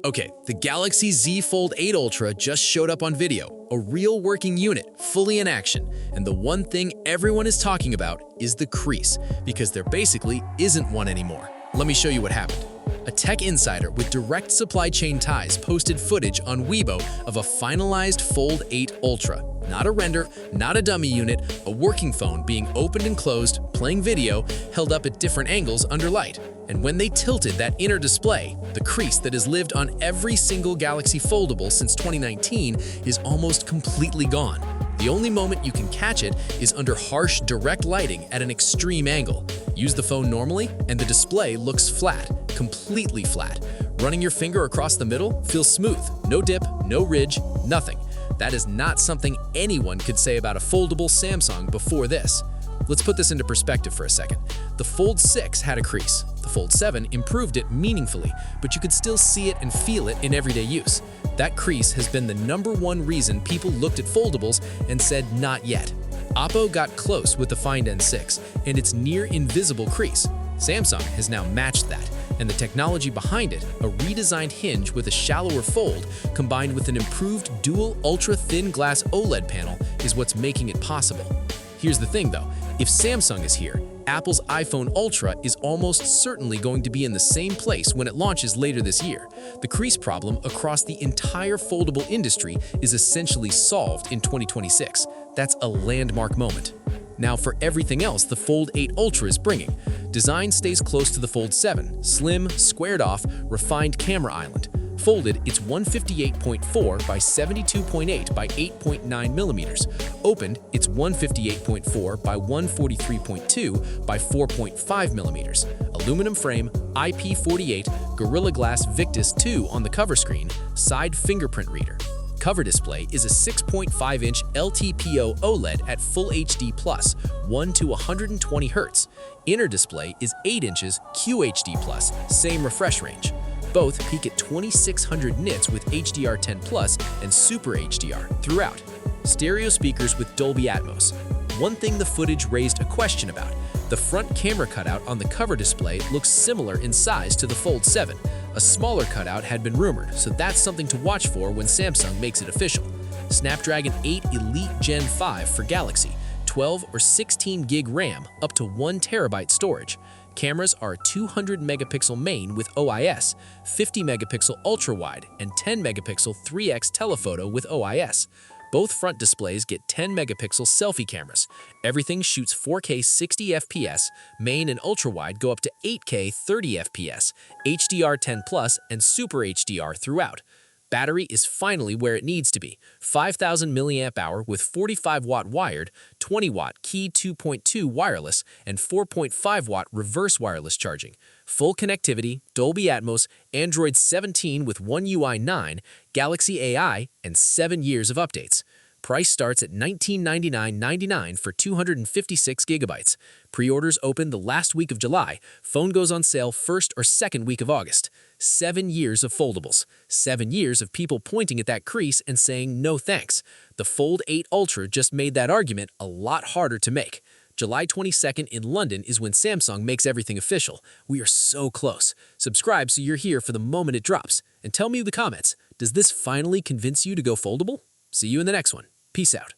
Okay, the Galaxy Z Fold 8 Ultra just showed up on video, a real working unit, fully in action. And the one thing everyone is talking about is the crease, because there basically isn't one anymore. Let me show you what happened. A tech insider with direct supply chain ties posted footage on Weibo of a finalized Fold 8 Ultra. Not a render, not a dummy unit, a working phone being opened and closed, playing video, held up at different angles under light. And when they tilted that inner display, the crease that has lived on every single Galaxy Foldable since 2019 is almost completely gone. The only moment you can catch it is under harsh, direct lighting at an extreme angle. Use the phone normally, and the display looks flat, completely flat. Running your finger across the middle feels smooth, no dip, no ridge, nothing. That is not something anyone could say about a foldable Samsung before this. Let's put this into perspective for a second. The Fold 6 had a crease. The Fold 7 improved it meaningfully, but you could still see it and feel it in everyday use. That crease has been the #1 reason people looked at foldables and said not yet. Oppo got close with the Find N6 and its near invisible crease. Samsung has now matched that, and the technology behind it, a redesigned hinge with a shallower fold combined with an improved dual ultra-thin glass OLED panel, is what's making it possible. Here's the thing though, if Samsung is here, Apple's iPhone Ultra is almost certainly going to be in the same place when it launches later this year. The crease problem across the entire foldable industry is essentially solved in 2026. That's a landmark moment. Now for everything else the Fold 8 Ultra is bringing. Design stays close to the Fold 7, slim, squared off, refined camera island. Folded, it's 158.4 by 72.8 by 8.9 millimeters. Opened, it's 158.4 by 143.2 by 4.5 millimeters. Aluminum frame, IP48, Gorilla Glass Victus 2 on the cover screen, side fingerprint reader. Cover display is a 6.5-inch LTPO OLED at Full HD+, 1 to 120 Hz. Inner display is 8 inches QHD+, same refresh range. Both peak at 2600 nits with HDR10+ and Super HDR throughout. Stereo speakers with Dolby Atmos. One thing the footage raised a question about: the front camera cutout on the cover display looks similar in size to the Fold 7. A smaller cutout had been rumored, so that's something to watch for when Samsung makes it official. Snapdragon 8 Elite Gen 5 for Galaxy, 12 or 16 gig RAM, up to 1 terabyte storage. Cameras are 200 megapixel main with OIS, 50 megapixel ultra-wide, and 10 megapixel 3x telephoto with OIS. Both front displays get 10 megapixel selfie cameras. Everything shoots 4K 60 FPS, main and ultra-wide go up to 8K 30 FPS, HDR10+, and Super HDR throughout. Battery is finally where it needs to be, 5000 mAh with 45-watt wired, 20-watt Qi 2.2 wireless, and 4.5-watt reverse wireless charging. Full connectivity, Dolby Atmos, Android 17 with One UI 9, Galaxy AI, and 7 years of updates. Price starts at $1999.99 for 256 gigabytes. Pre-orders open the last week of July. Phone goes on sale first or second week of August. 7 years of foldables. 7 years of people pointing at that crease and saying no thanks. The Fold 8 Ultra just made that argument a lot harder to make. July 22nd in London is when Samsung makes everything official. We are so close. Subscribe so you're here for the moment it drops. And tell me in the comments, does this finally convince you to go foldable? See you in the next one. Peace out.